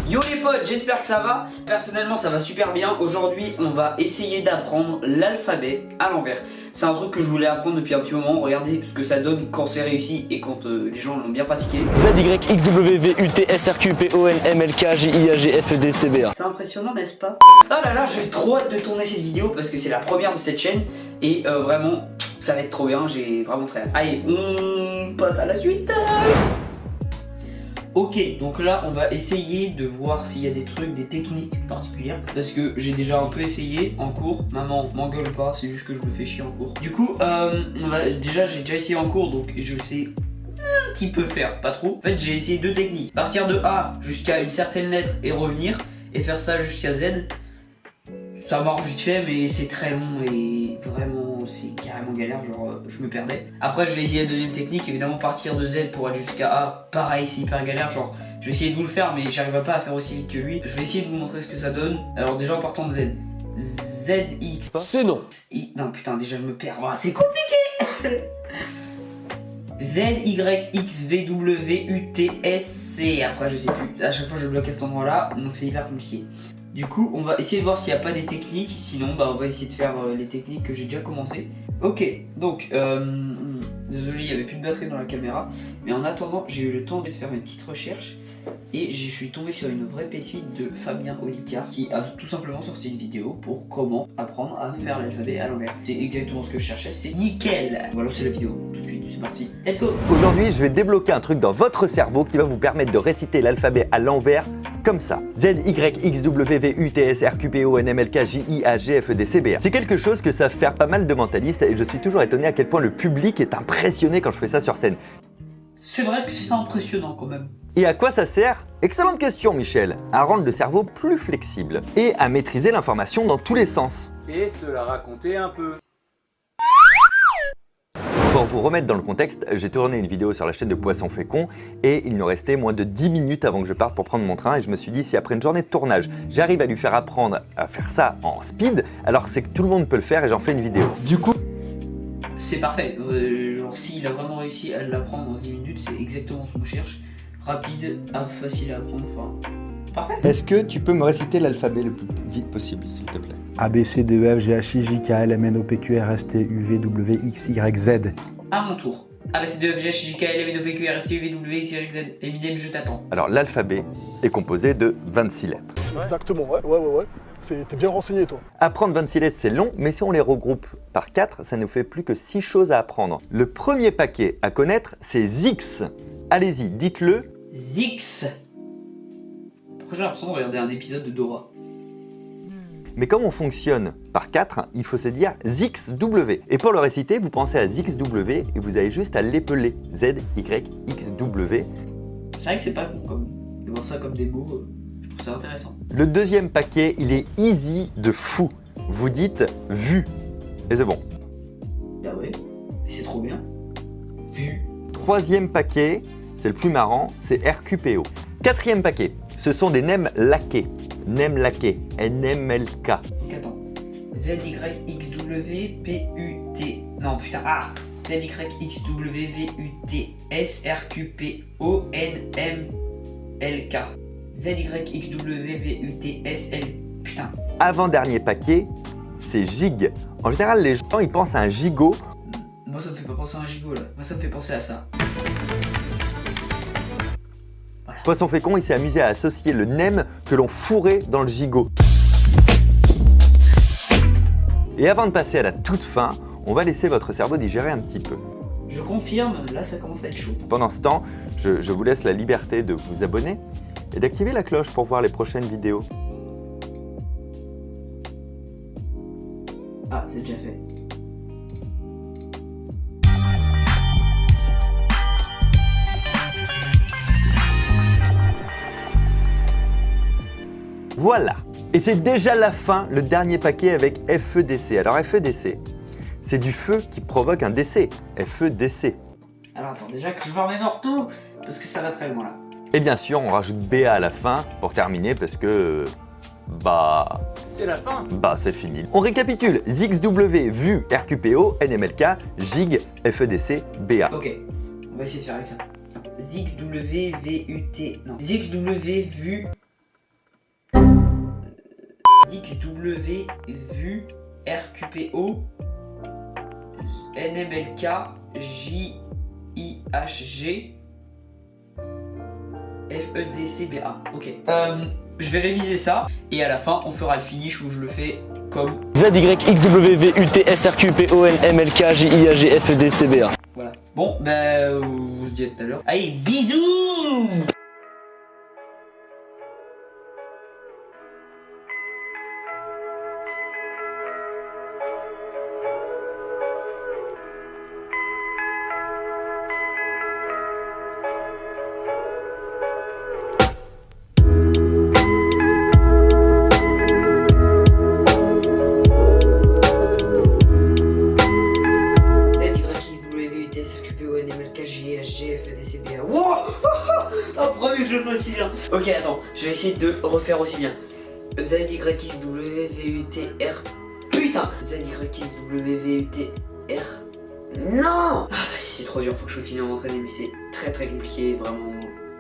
Yo les potes, j'espère que ça va. Personnellement ça va super bien. Aujourd'hui on va essayer d'apprendre l'alphabet à l'envers. C'est un truc que je voulais apprendre depuis un petit moment. Regardez ce que ça donne quand c'est réussi et quand les gens l'ont bien pratiqué. Z, Y, X, W, V, U, T, S, R, Q, P, O, N, M, L, K, J, I, A, G, F, D, C, B, A. C'est impressionnant n'est-ce pas? Ah là là, j'ai trop hâte de tourner cette vidéo parce que c'est la première de cette chaîne. Et vraiment ça va être trop bien, j'ai vraiment très hâte. Allez, on passe à la suite. Ok, donc là on va essayer de voir s'il y a des trucs, des techniques particulières. Parce que j'ai déjà un peu essayé en cours. Maman, m'engueule pas, c'est juste que je me fais chier en cours. Du coup, déjà j'ai déjà essayé en cours, donc je sais un petit peu faire, pas trop. En fait j'ai essayé deux techniques. Partir de A jusqu'à une certaine lettre et revenir. Et faire ça jusqu'à Z. Ça marche vite fait mais c'est très long et vraiment c'est carrément galère, genre je me perdais. Après je vais essayer la deuxième technique, évidemment partir de Z pour aller jusqu'à A, pareil c'est hyper galère, genre je vais essayer de vous le faire mais j'arriverai pas à faire aussi vite que lui. Je vais essayer de vous montrer ce que ça donne. Alors déjà en partant de Z, ZX. C'est non. Non putain déjà je me perds, oh, c'est compliqué. Z, Y, X, V, W, U, T, S, C. Après je sais plus, à chaque fois je bloque à cet endroit là, donc c'est hyper compliqué. Du coup, on va essayer de voir s'il n'y a pas des techniques. Sinon, bah, on va essayer de faire les techniques que j'ai déjà commencé. Ok, donc, désolé, il n'y avait plus de batterie dans la caméra. Mais en attendant, j'ai eu le temps de faire mes petites recherches. Et je suis tombé sur une vraie pépite de Fabien Olicard qui a tout simplement sorti une vidéo pour comment apprendre à faire l'alphabet à l'envers. C'est exactement ce que je cherchais, c'est nickel. On va lancer la vidéo tout de suite, c'est parti. Let's go. Aujourd'hui, je vais débloquer un truc dans votre cerveau qui va vous permettre de réciter l'alphabet à l'envers comme ça. Z, Y, X, W, V, U, T, S, R, Q, P, O, N, M, L, K, J, I, A, G, F, D, C, B, A. C'est quelque chose que savent faire pas mal de mentalistes et je suis toujours étonné à quel point le public est impressionné quand je fais ça sur scène. C'est vrai que c'est impressionnant quand même. Et à quoi ça sert? Excellente question Michel. À rendre le cerveau plus flexible et à maîtriser l'information dans tous les sens. Et se la raconter un peu. Pour vous remettre dans le contexte, j'ai tourné une vidéo sur la chaîne de Poisson Fécond et il nous restait moins de 10 minutes avant que je parte pour prendre mon train et je me suis dit si après une journée de tournage, j'arrive à lui faire apprendre à faire ça en speed, alors c'est que tout le monde peut le faire et j'en fais une vidéo. Du coup, c'est parfait, genre s'il a vraiment réussi à l'apprendre en 10 minutes, c'est exactement ce qu'on cherche. Rapide, facile à apprendre, enfin, parfait. Est-ce que tu peux me réciter l'alphabet le plus vite possible s'il te plaît? A, B, C, D, E, F, G, H, I, J, K, L, M, N, O, P, Q, R, S, T, U, V, W, X, Y, Z. À mon tour. A, B, C, D, E, F, G, H, I, J, K, L, M, N, O, P, Q, R, S, T, U, V, W, X, Y, Z. Eminem, je t'attends. Alors l'alphabet est composé de 26 lettres. Exactement, ouais. T'es bien renseigné toi. Apprendre 26 lettres c'est long, mais si on les regroupe par 4, ça nous fait plus que 6 choses à apprendre. Le premier paquet à connaître, c'est Zix. Allez-y, dites-le. Zix. Pourquoi j'ai l'impression de regarder un épisode de Dora? Mais comme on fonctionne par 4, il faut se dire ZXW. Et pour le réciter, vous pensez à ZXW et vous avez juste à l'épeler. Z, Y, X, W. C'est vrai que c'est pas con comme. De voir ça comme des mots, je trouve ça intéressant. Le deuxième paquet, il est easy de fou. Vous dites vu. Et c'est bon. Bah ouais, mais c'est trop bien. Vu. Troisième paquet, c'est le plus marrant, c'est RQPO. Quatrième paquet, ce sont des nems laqués. Nem laqué, NMLK. Donc attends. Z, Y, X, W, P, U, T. Non putain, ah! Z, Y, X, W, V, U, T, S, R, Q, P, O, N, M, L, K. Z, Y, X, W, V, U, T, S, L. Putain. Avant-dernier paquet, c'est gig. En général, les gens, ils pensent à un gigot. Moi, ça me fait pas penser à un gigot là. Moi, ça me fait penser à ça. Poisson Fécond, il s'est amusé à associer le nem que l'on fourrait dans le gigot. Et avant de passer à la toute fin, on va laisser votre cerveau digérer un petit peu. Je confirme, là ça commence à être chaud. Pendant ce temps, je vous laisse la liberté de vous abonner et d'activer la cloche pour voir les prochaines vidéos. Ah, c'est déjà fait. Voilà. Et c'est déjà la fin, le dernier paquet avec FEDC. Alors FEDC, c'est du feu qui provoque un décès. FEDC. Alors attends, déjà que je vais remettre ortho, parce que ça va très loin là. Et bien sûr, on rajoute BA à la fin pour terminer parce que... C'est la fin. c'est fini. On récapitule. ZXW, VU, RQPO, NMLK, GIG, FEDC, BA. Ok, va essayer de faire avec ça. ZXW, VUT, non. ZXW, VU, ZXW, VU, RQPO, NMLK, JIHG, FEDCBA. Ok. Je vais réviser ça et à la fin on fera le finish où je le fais comme ZYXWVUTSRQPONMLKJIAGFEDCBA. voilà. Bon, ben on se dit à tout à l'heure. Allez, bisous. ZYXWVUTSRQPONMLKJIAGFEDCBA. Wow. Oh, promis que je le fais aussi bien. Ok, attends, je vais essayer de refaire aussi bien. ZYXWVUTR. Putain, ZYXWVUTR. Non. Ah, c'est trop dur, faut que je continue à m'entraîner, mais c'est très très compliqué, vraiment.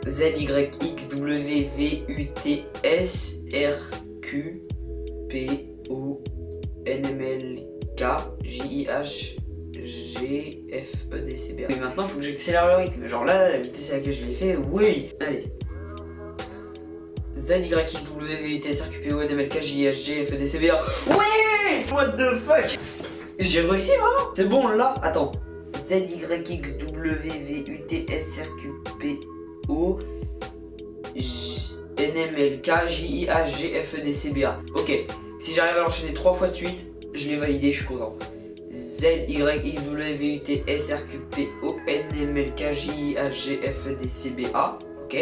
ZYXWVUTSRQPONMLKJIHGFEDCBA. Mais maintenant, il faut que j'accélère le rythme. Genre là, la vitesse à laquelle je l'ai fait, oui. Allez. ZYXWVUTSRQPONMLKJIHGFEDCBA. Ouais. What the fuck. J'ai réussi vraiment. C'est bon là. Attends. ZYXWVUTSRQPO NMLKJIHGFEDCBA. Ok, si j'arrive à l'enchaîner 3 fois de suite, je l'ai validé, je suis content. ZYXWVUTSRQPO NMLKJIHGFEDCBA. Ok.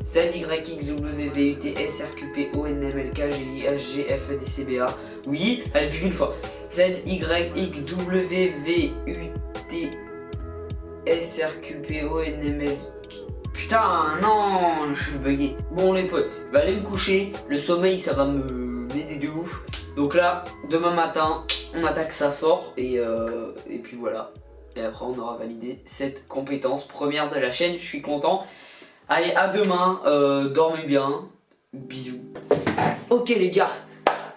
ZYXWVUTSRQPO NMLKJIHGFEDCBA. Oui, allez, plus qu'une fois. ZYXWVUTSRQPO NMLK. Putain, non, je suis bugué. Bon les potes, je vais aller me coucher. Le sommeil, ça va m'aider de ouf. Donc là, demain matin, on attaque ça fort. Et puis voilà. Et après, on aura validé cette compétence première de la chaîne. Je suis content. Allez, à demain. Dormez bien. Bisous. Ok les gars.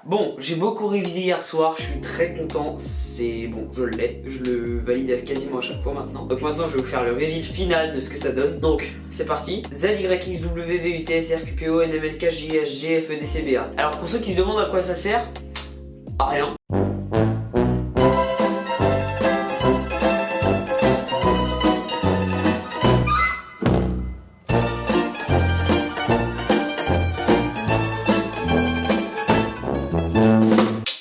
Bon, j'ai beaucoup révisé hier soir, je suis très content, c'est bon, je l'ai, je le valide quasiment à chaque fois maintenant. Donc maintenant je vais vous faire le reveal final de ce que ça donne. Donc, c'est parti. ZYXWVUTSRQPO NMLKJIHGFEDCBA. Alors pour ceux qui se demandent à quoi ça sert, à rien.